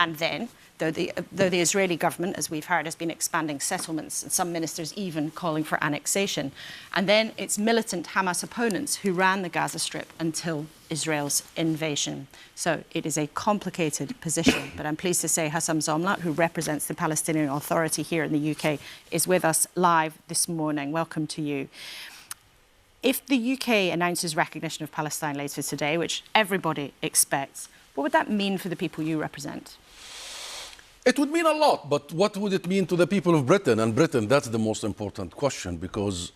and then, though the Israeli government, as we've heard, has been expanding settlements, and some ministers even calling for annexation, and then its militant Hamas opponents who ran the Gaza Strip until Israel's invasion. So it is a complicated position, but I'm pleased to say Husam Zomlot, who represents the Palestinian Authority here in the UK, is with us live this morning. Welcome to you. If the UK announces recognition of Palestine later today, which everybody expects, what would that mean for the people you represent? It would mean a lot, but what would it mean to the people of Britain? And Britain, that's the most important question, because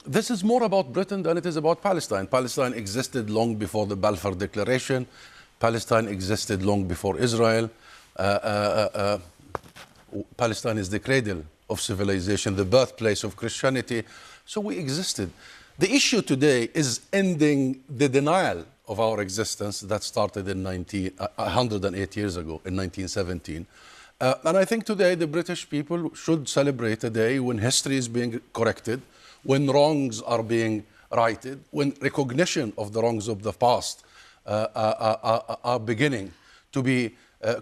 this is more about Britain than it is about Palestine. Palestine existed long before the Balfour Declaration. Palestine existed long before Israel. Palestine is the cradle of civilization, the birthplace of Christianity. So we existed. The issue today is ending the denial of our existence that started in 108 years ago, in 1917. And I think today the British people should celebrate a day when history is being corrected, when wrongs are being righted, when recognition of the wrongs of the past are beginning to be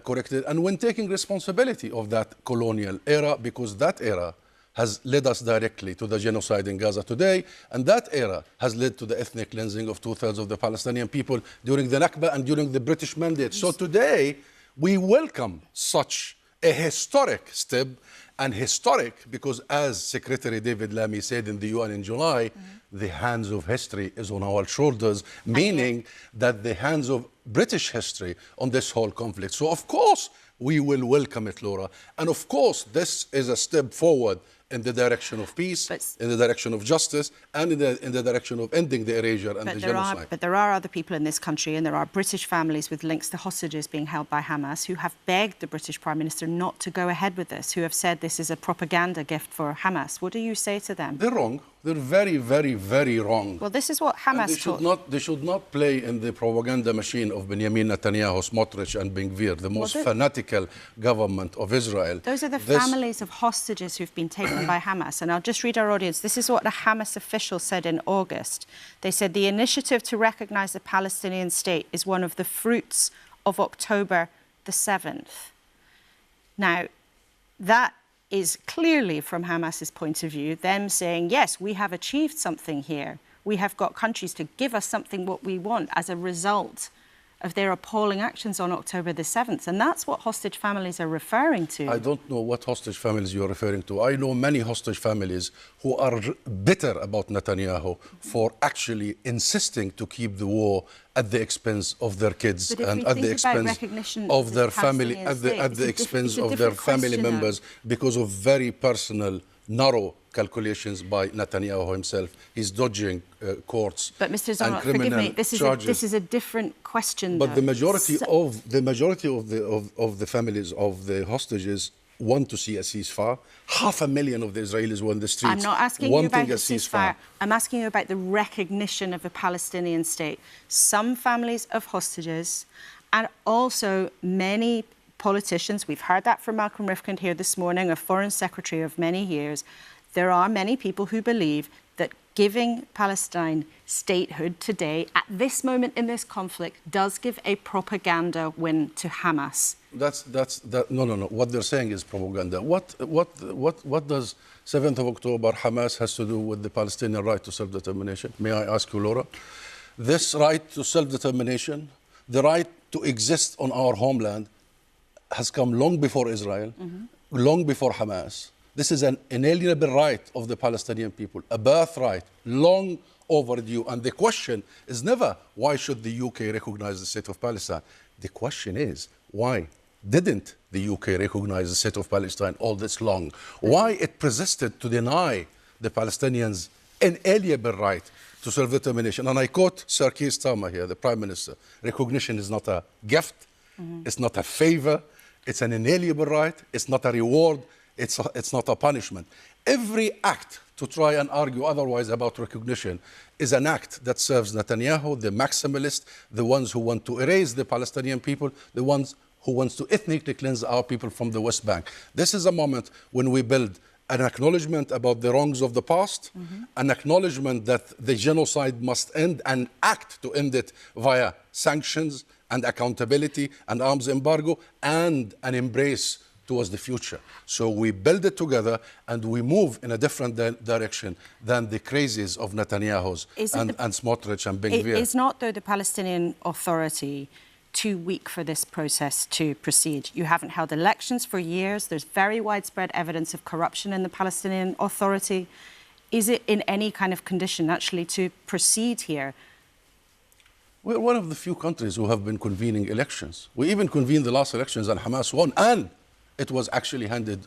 corrected, and when taking responsibility of that colonial era, because that era has led us directly to the genocide in Gaza today, and that era has led to the ethnic cleansing of 2/3 of the Palestinian people during the Nakba and during the British Mandate. So today, we welcome such a historic step, and historic because, as Secretary David Lammy said in the UN in July, the hands of history is on our shoulders, meaning that the hands of British history on this whole conflict. So, of course, we will welcome it, Laura. And, of course, this is a step forward in the direction of peace, in the direction of justice, and in the direction of ending the erasure and the genocide. But there are other people in this country, and there are British families with links to hostages being held by Hamas, who have begged the British Prime Minister not to go ahead with this, who have said this is a propaganda gift for Hamas. What do you say to them? They're wrong. They're very, very, very wrong. Well, this is what Hamas They should not play in the propaganda machine of Benjamin Netanyahu, Smotrich and Ben Gvir, the most fanatical government of Israel. Those are the families of hostages who've been taken by Hamas. And I'll just read our audience. This is what a Hamas official said in August. They said, the initiative to recognise the Palestinian state is one of the fruits of October the 7th. Now, that is clearly, from Hamas's point of view, them saying, yes, we have achieved something here. We have got countries to give us something what we want as a result of their appalling actions on October the 7th. And that's what hostage families are referring to. I don't know what hostage families you're referring to. I know many hostage families who are bitter about Netanyahu for actually insisting to keep the war at the expense of their kids and at the expense of their family, at the expense of their family members, because of very personal, narrow calculations by Netanyahu himself. He's dodging courts. But Mr. Zomlot, forgive me, this is a different question. But the majority of the families of the hostages want to see a ceasefire. 500,000 of the Israelis were in the streets. I'm not asking you about the ceasefire. I'm asking you about the recognition of a Palestinian state. Some families of hostages, and also many politicians, we've heard that from Malcolm Rifkind here this morning, a foreign secretary of many years, there are many people who believe that giving Palestine statehood today, at this moment in this conflict, does give a propaganda win to Hamas. No. What they're saying is propaganda. What does 7th of October Hamas has to do with the Palestinian right to self-determination? May I ask you, Laura? This right to self-determination, the right to exist on our homeland, has come long before Israel, long before Hamas. This is an inalienable right of the Palestinian people, a birthright, long overdue. And the question is never, why should the UK recognize the state of Palestine? The question is, why didn't the UK recognize the state of Palestine all this long? Why it persisted to deny the Palestinians inalienable right to self-determination? And I quote Sir Keir Starmer here, the Prime Minister, recognition is not a gift, it's not a favor, it's an inalienable right, it's not a reward, it's not a punishment. Every act to try and argue otherwise about recognition is an act that serves Netanyahu, the maximalist, the ones who want to erase the Palestinian people, the ones who want to ethnically cleanse our people from the West Bank. This is a moment when we build an acknowledgement about the wrongs of the past, an acknowledgement that the genocide must end, and act to end it via sanctions and accountability and arms embargo, and an embrace towards the future. So we build it together and we move in a different direction than the crazies of Netanyahu's and Smotrich and Ben Gvir. Is not, though, the Palestinian Authority too weak for this process to proceed? You haven't held elections for years. There's very widespread evidence of corruption in the Palestinian Authority. Is it in any kind of condition actually to proceed here? We're one of the few countries who have been convening elections. We even convened the last elections and Hamas won, and it was actually handed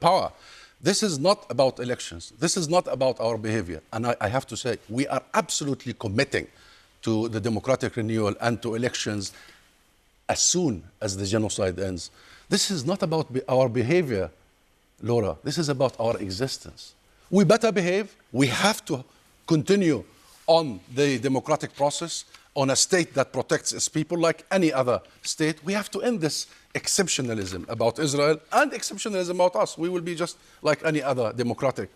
power. This is not about elections. This is not about our behavior. And I have to say, we are absolutely committing to the democratic renewal and to elections as soon as the genocide ends. This is not about our behavior, Laura. This is about our existence. We better behave. We have to continue on the democratic process, on a state that protects its people like any other state. We have to end this exceptionalism about Israel and exceptionalism about us. We will be just like any other democratic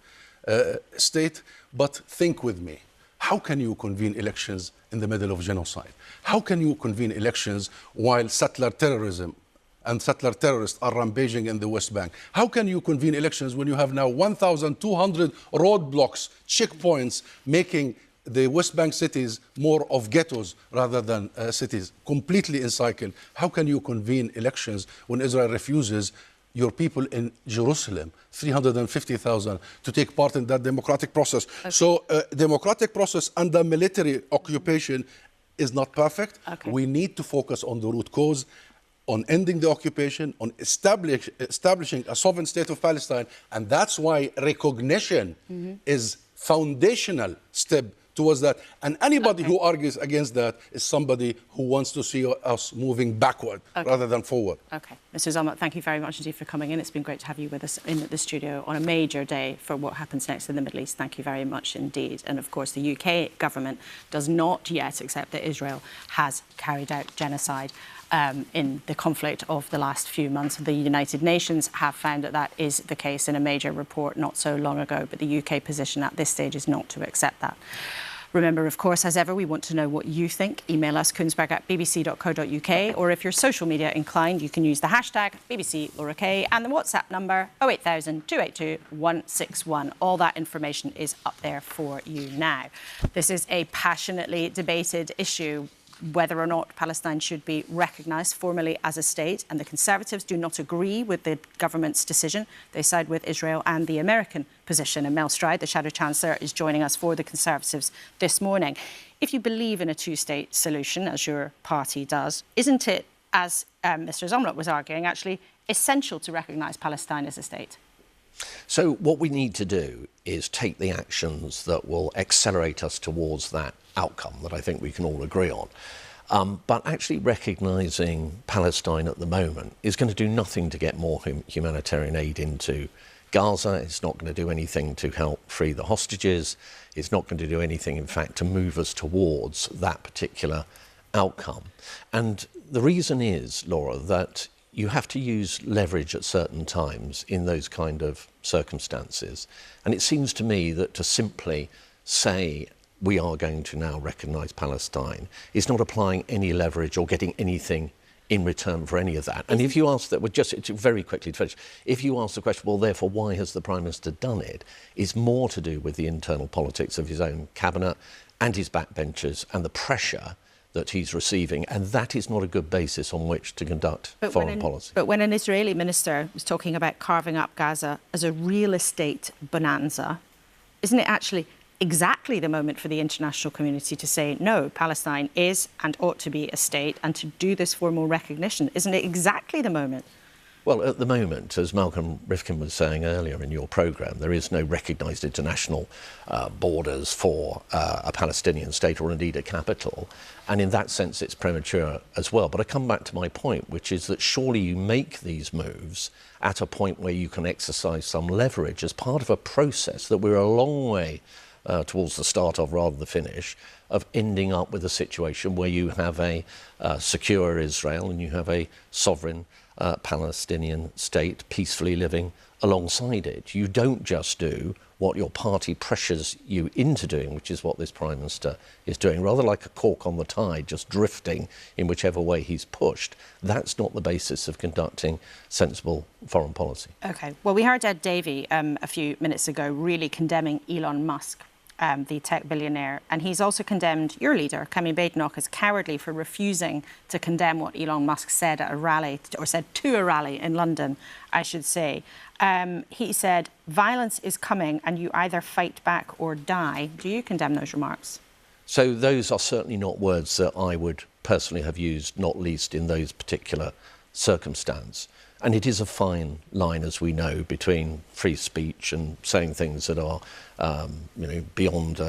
state. But think with me. How can you convene elections in the middle of genocide? How can you convene elections while settler terrorism and settler terrorists are rampaging in the West Bank? How can you convene elections when you have now 1,200 roadblocks, checkpoints, making the West Bank cities more of ghettos rather than cities, completely encircled? How can you convene elections when Israel refuses your people in Jerusalem, 350,000, to take part in that democratic process? Okay. So democratic process under military occupation is not perfect. Okay. We need to focus on the root cause, on ending the occupation, on establishing a sovereign state of Palestine. And that's why recognition is foundational step towards that. And anybody who argues against that is somebody who wants to see us moving backward rather than forward. OK. Mr. Zomlot, thank you very much indeed for coming in. It's been great to have you with us in the studio on a major day for what happens next in the Middle East. Thank you very much indeed. And of course, the UK government does not yet accept that Israel has carried out genocide in the conflict of the last few months. The United Nations have found that that is the case in a major report not so long ago, but the UK position at this stage is not to accept that. Remember, of course, as ever, we want to know what you think. Email us, kuenssberg@bbc.co.uk, or if you're social media inclined, you can use the hashtag #BBCLauraK and the WhatsApp number 08000 282 161. All that information is up there for you now. This is a passionately debated issue, whether or not Palestine should be recognised formally as a state, and the Conservatives do not agree with the government's decision. They side with Israel and the American position. And Mel Stride, the Shadow Chancellor, is joining us for the Conservatives this morning. If you believe in a two-state solution, as your party does, isn't it, as Mr. Zomlot was arguing, actually essential to recognise Palestine as a state? So what we need to do is take the actions that will accelerate us towards that outcome that I think we can all agree on. But actually recognising Palestine at the moment is going to do nothing to get more humanitarian aid into Gaza. It's not going to do anything to help free the hostages. It's not going to do anything, in fact, to move us towards that particular outcome. And the reason is, Laura, that you have to use leverage at certain times in those kind of circumstances. And it seems to me that to simply say we are going to now recognise Palestine is not applying any leverage or getting anything in return for any of that. And if you ask that, just very quickly to finish, if you ask the question, well, therefore, why has the Prime Minister done it, it's more to do with the internal politics of his own cabinet and his backbenchers and the pressure that he's receiving, and that is not a good basis on which to conduct foreign policy. But when an Israeli minister was talking about carving up Gaza as a real estate bonanza, isn't it actually exactly the moment for the international community to say, no, Palestine is and ought to be a state, and to do this formal recognition? Isn't it exactly the moment? Well, at the moment, as Malcolm Rifkin was saying earlier in your programme, there is no recognised international borders for a Palestinian state or indeed a capital. And in that sense, it's premature as well. But I come back to my point, which is that surely you make these moves at a point where you can exercise some leverage as part of a process that we're a long way towards the start of rather than the finish, of ending up with a situation where you have a secure Israel and you have a sovereign Palestinian state peacefully living alongside it. You don't just do what your party pressures you into doing, which is what this Prime Minister is doing, rather like a cork on the tide, just drifting in whichever way he's pushed. That's not the basis of conducting sensible foreign policy. OK. Well, we heard Davey a few minutes ago really condemning Elon Musk, the tech billionaire, and he's also condemned your leader, Kemi Badenoch, as cowardly for refusing to condemn what Elon Musk said at a rally, or said to a rally in London, I should say. He said, violence is coming and you either fight back or die. Do you condemn those remarks? So those are certainly not words that I would personally have used, not least in those particular circumstances. And it is a fine line, as we know, between free speech and saying things that are, beyond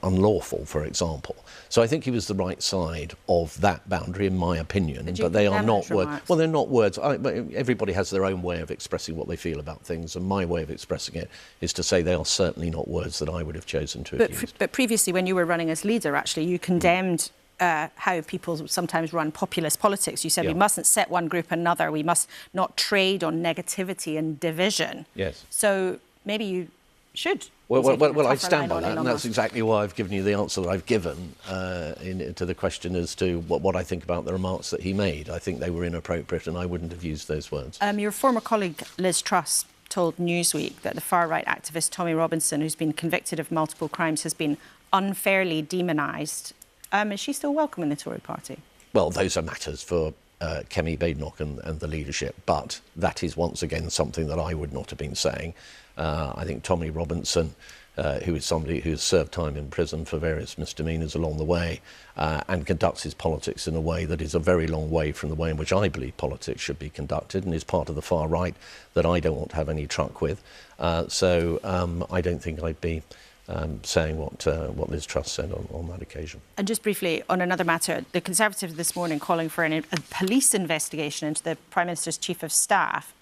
unlawful, for example. So I think he was the right side of that boundary, in my opinion. But they are not words. Well, they're not words. Everybody has their own way of expressing what they feel about things, and my way of expressing it is to say they are certainly not words that I would have chosen to have used. But previously, when you were running as leader, actually, you condemned how people sometimes run populist politics. You said we mustn't set one group another. We must not trade on negativity and division. Yes. So maybe you should. Well, I stand by that, and that's exactly why I've given you the answer that I've given to the question as to what I think about the remarks that he made. I think they were inappropriate, and I wouldn't have used those words. Your former colleague Liz Truss told Newsweek that the far-right activist Tommy Robinson, who's been convicted of multiple crimes, has been unfairly demonised. Is she still welcome in the Tory party? Well, those are matters for Kemi Badenoch and the leadership, but that is once again something that I would not have been saying. I think Tommy Robinson, who is somebody who has served time in prison for various misdemeanours along the way and conducts his politics in a way that is a very long way from the way in which I believe politics should be conducted, and is part of the far right that I don't want to have any truck with. So I don't think I'd be saying what Liz Truss said on that occasion. And just briefly, on another matter, the Conservatives this morning calling for a police investigation into the Prime Minister's Chief of Staff.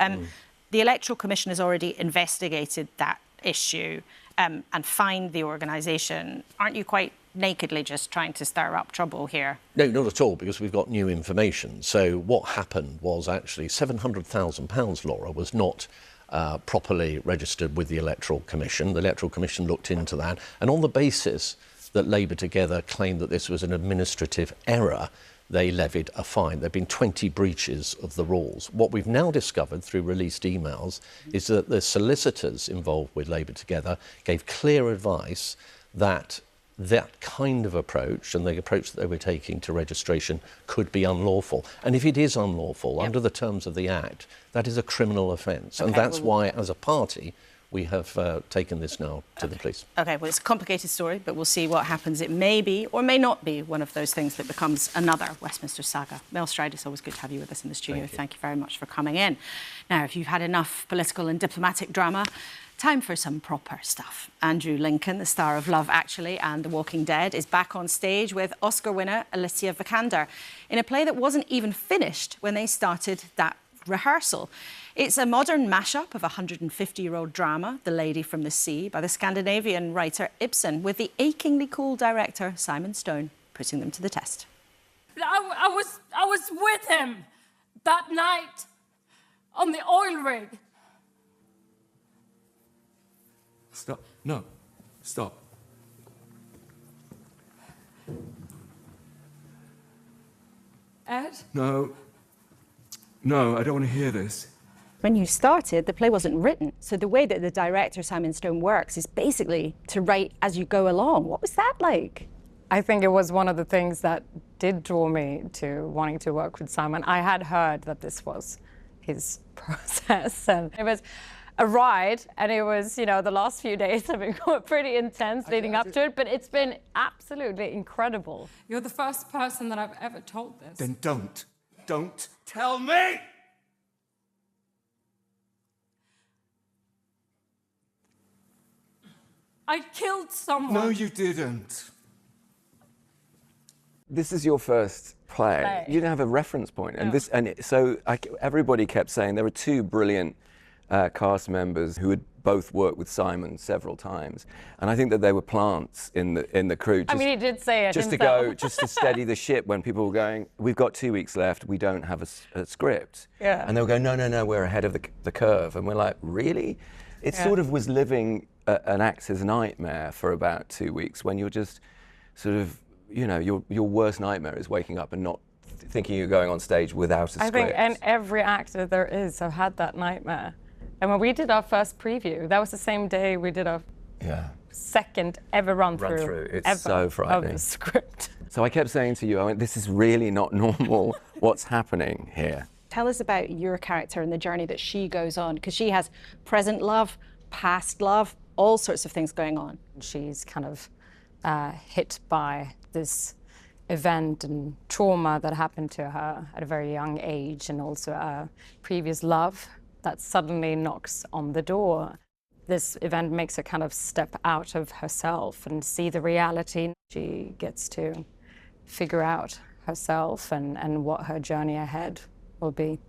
The Electoral Commission has already investigated that issue and fined the organisation. Aren't you quite nakedly just trying to stir up trouble here? No, not at all, because we've got new information. So what happened was actually £700,000, Laura, was not properly registered with the Electoral Commission. The Electoral Commission looked into that, and on the basis that Labour Together claimed that this was an administrative error, they levied a fine. There have been 20 breaches of the rules. What we've now discovered through released emails is that the solicitors involved with Labour Together gave clear advice that that kind of approach and the approach that they were taking to registration could be unlawful. And if it is unlawful, under the terms of the Act, that is a criminal offence. Okay, and that's why, as a party, we have taken this now to the police. OK, well, it's a complicated story, but we'll see what happens. It may be, or may not be, one of those things that becomes another Westminster saga. Mel Stride, it's always good to have you with us in the studio. Thank you very much for coming in. Now, if you've had enough political and diplomatic drama, time for some proper stuff. Andrew Lincoln, the star of Love Actually and The Walking Dead, is back on stage with Oscar winner Alicia Vikander in a play that wasn't even finished when they started that rehearsal. It's a modern mashup of a 150-year-old drama, The Lady from the Sea, by the Scandinavian writer Ibsen, with the achingly cool director Simon Stone putting them to the test. I was with him, That night, on the oil rig. Stop. No. Stop. Ed? No. No, I don't want to hear this. When you started, the play wasn't written. So the way that the director, Simon Stone, works is basically to write as you go along. What was that like? I think it was one of the things that did draw me to wanting to work with Simon. I had heard that this was his process, and it was a ride, and it was, you know, the last few days have been pretty intense leading up to it, but it's been absolutely incredible. You're the first person that I've ever told this. Then don't tell me! I killed someone. No, you didn't. This is your first play. You didn't have a reference point, and everybody kept saying there were two brilliant cast members who had both worked with Simon several times, and I think that they were plants in the crew. I mean, he did say it just himself. just to steady the ship when people were going, "We've got 2 weeks left. We don't have a script." Yeah. And they were going, "No, we're ahead of the curve," and we're like, "Really?" It sort of was living an actor's nightmare for about 2 weeks when you're just sort of, you know, your worst nightmare is waking up and not thinking you're going on stage without a script. I think, and every actor there is have had that nightmare. And when we did our first preview, that was the same day we did our second ever run through. It's so frightening. Of the script. So I kept saying to you, I went, this is really not normal. What's happening here? Tell us about your character and the journey that she goes on, because she has present love, past love, all sorts of things going on. She's kind of hit by this event and trauma that happened to her at a very young age, and also a previous love that suddenly knocks on the door. This event makes her kind of step out of herself and see the reality. She gets to figure out herself and what her journey ahead will be.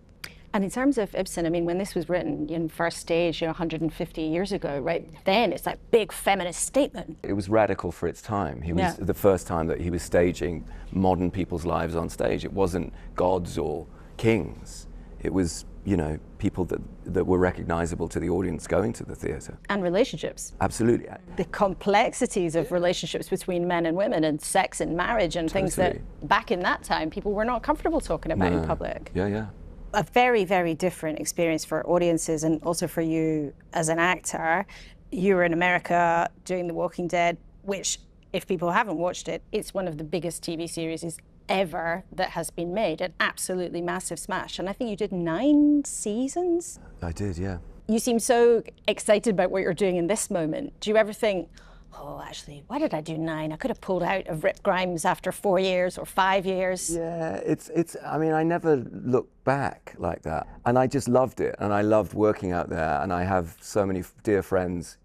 And in terms of Ibsen, I mean, when this was written in first stage, 150 years ago, right then, it's like big feminist statement. It was radical for its time. He was the first time that he was staging modern people's lives on stage. It wasn't gods or kings. It was, you know, people that were recognizable to the audience going to the theatre. And relationships. Absolutely. The complexities of relationships between men and women, and sex and marriage and things that back in that time people were not comfortable talking about in public. Yeah. A very, very different experience for audiences, and also for you as an actor. You were in America doing The Walking Dead, which, if people haven't watched it, it's one of the biggest TV series ever that has been made, an absolutely massive smash. And I think you did 9 seasons? I did, yeah. You seem so excited about what you're doing in this moment. Do you ever think, oh, actually, why did I do 9? I could have pulled out of Rip Grimes after 4 years or 5 years. Yeah, I mean, I never look back like that. And I just loved it. And I loved working out there. And I have so many dear friends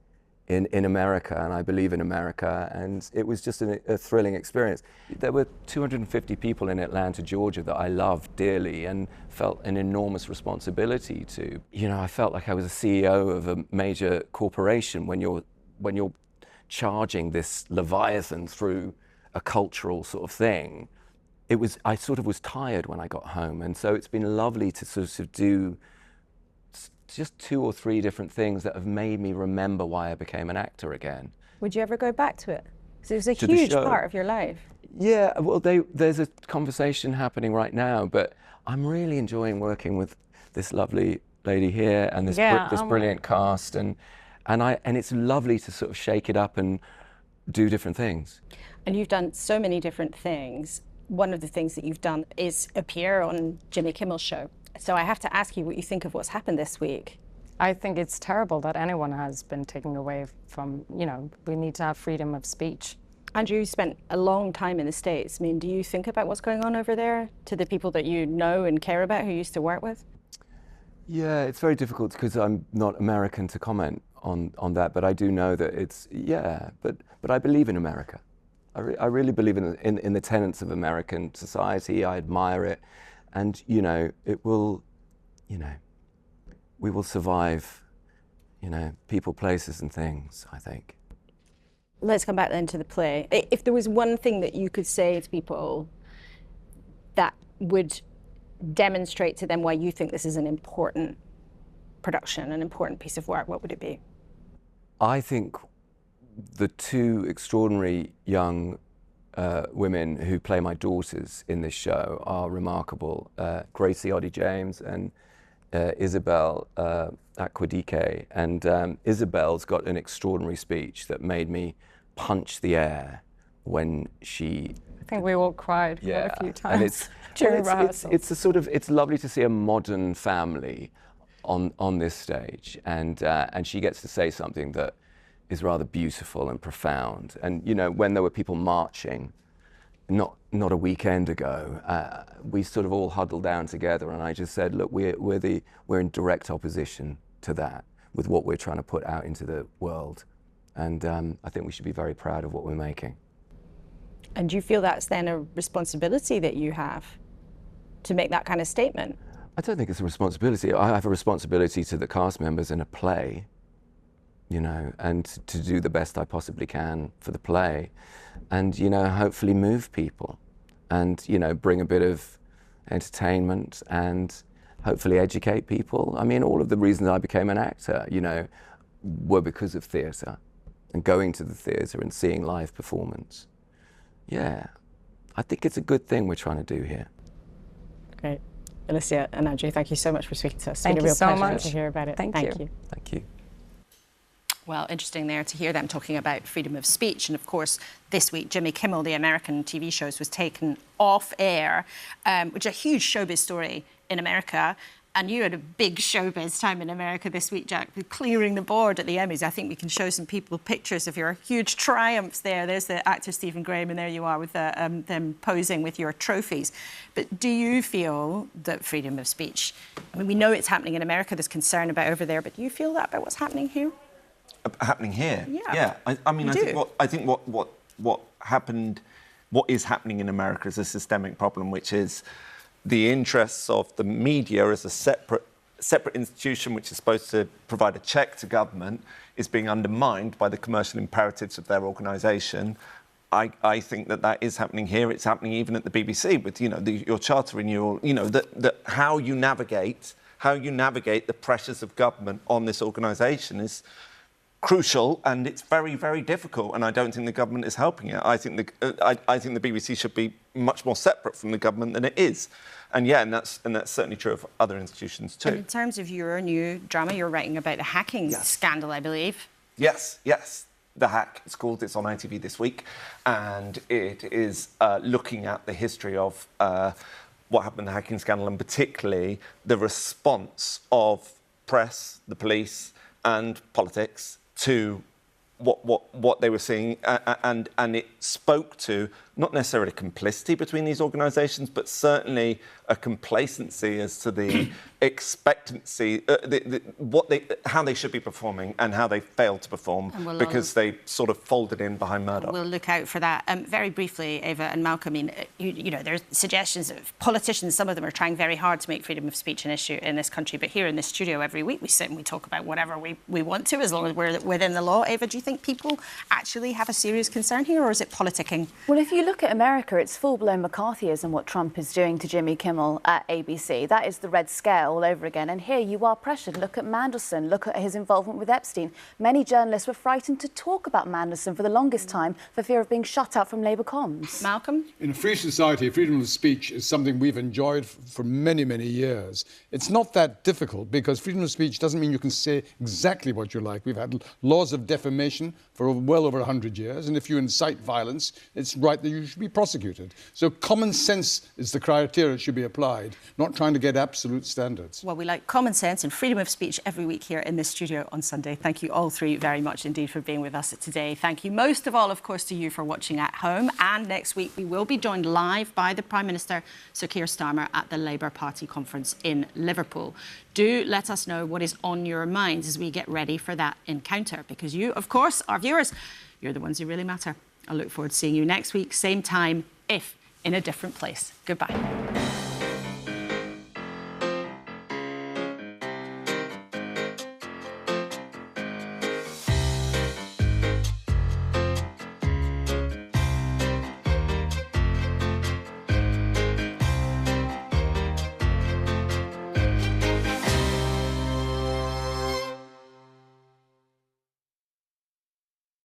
in America, and I believe in America. And it was just a thrilling experience. There were 250 people in Atlanta, Georgia that I loved dearly and felt an enormous responsibility to. You know, I felt like I was a CEO of a major corporation when you're charging this Leviathan through a cultural sort of thing. I sort of was tired when I got home, and so it's been lovely to sort of do just 2 or 3 different things that have made me remember why I became an actor again. Would you ever go back to it? Because it was a huge part of your life. Yeah, well, there's a conversation happening right now, but I'm really enjoying working with this lovely lady here and this brilliant cast, and it's lovely to sort of shake it up and do different things. And you've done so many different things. One of the things that you've done is appear on Jimmy Kimmel's show. So I have to ask you what you think of what's happened this week. I think it's terrible that anyone has been taken away from, you know, we need to have freedom of speech. Andrew, you spent a long time in the States. I mean, do you think about what's going on over there to the people that you know and care about who you used to work with? Yeah, it's very difficult because I'm not American to comment on that, but I do know that it's, but I believe in America. I really believe in the tenets of American society. I admire it. And, you know, it will, you know, we will survive, you know, people, places and things, I think. Let's come back then to the play. If there was one thing that you could say to people that would demonstrate to them why you think this is an important production, an important piece of work, what would it be? I think the two extraordinary young women who play my daughters in this show are remarkable. Gracie Oddy-James and Isabel Akwadike. And Isabel's got an extraordinary speech that made me punch the air when she... I think we all cried quite a few times and it's, during well, rehearsal. It's lovely to see a modern family on this stage, and she gets to say something that is rather beautiful and profound. And you know, when there were people marching, not a weekend ago, we sort of all huddled down together, and I just said, look, we're in direct opposition to that with what we're trying to put out into the world, and I think we should be very proud of what we're making. And do you feel that's then a responsibility that you have to make that kind of statement? I don't think it's a responsibility. I have a responsibility to the cast members in a play, you know, and to do the best I possibly can for the play, and, you know, hopefully move people and, you know, bring a bit of entertainment and hopefully educate people. I mean, all of the reasons I became an actor, you know, were because of theatre and going to the theatre and seeing live performance. Yeah, I think it's a good thing we're trying to do here. Great. Alicia and Andrew, thank you so much for speaking to us. It's Thank been a you real so pleasure much to hear about it. Thank you. Thank you. Well, interesting there to hear them talking about freedom of speech. And of course, this week, Jimmy Kimmel, the American TV shows, was taken off air, which is a huge showbiz story in America. And you had a big showbiz time in America this week, Jack, with clearing the board at the Emmys. I think we can show some people pictures of your huge triumphs there. There's the actor Stephen Graham, and there you are with them posing with your trophies. But do you feel that freedom of speech, I mean, we know it's happening in America, there's concern about over there, but do you feel that about what's happening here? Happening here? Yeah. I mean, I think what is happening in America is a systemic problem, which is the interests of the media as a separate institution which is supposed to provide a check to government is being undermined by the commercial imperatives of their organisation. I think that is happening here. It's happening even at the BBC with, you know, your charter renewal. You know, that how you navigate the pressures of government on this organisation is crucial, and it's very, very difficult. And I don't think the government is helping it. I think the BBC should be much more separate from the government than it is. And yeah, and that's certainly true of other institutions too. And in terms of your new drama, you're writing about the hacking scandal, I believe. Yes. The Hack, it's called. It's on ITV this week, and it is looking at the history of what happened in the hacking scandal, and particularly the response of press, the police, and politics to what they were seeing, and it spoke to not necessarily complicity between these organisations, but certainly a complacency as to the expectancy, how they should be performing and how they failed to perform because they sort of folded in behind Murdoch. We'll look out for that. Very briefly, Ava and Malcolm, I mean, you know, there's suggestions of politicians, some of them are trying very hard to make freedom of speech an issue in this country, but here in this studio every week we sit and we talk about whatever we want to, as long as we're within the law. Ava, do you think people actually have a serious concern here, or is it politicking? Well, if you look at America, it's full-blown McCarthyism what Trump is doing to Jimmy Kimmel at ABC. That is the red scare all over again. And here you are pressured. Look at Mandelson. Look at his involvement with Epstein. Many journalists were frightened to talk about Mandelson for the longest time for fear of being shut out from Labour comms. Malcolm? In a free society, freedom of speech is something we've enjoyed for many, many years. It's not that difficult because freedom of speech doesn't mean you can say exactly what you like. We've had laws of defamation for well over 100 years, and if you incite violence, it's right that you should be prosecuted. So common sense is the criteria that should be applied, not trying to get absolute standards. Well, we like common sense and freedom of speech every week here in this studio on Sunday. Thank you all three very much indeed for being with us today. Thank you most of all, of course, to you for watching at home. And next week we will be joined live by the Prime Minister, Sir Keir Starmer, at the Labour Party conference in Liverpool. Do let us know what is on your minds as we get ready for that encounter, because you, of course, our viewers, you're the ones who really matter. I look forward to seeing you next week, same time, if in a different place. Goodbye.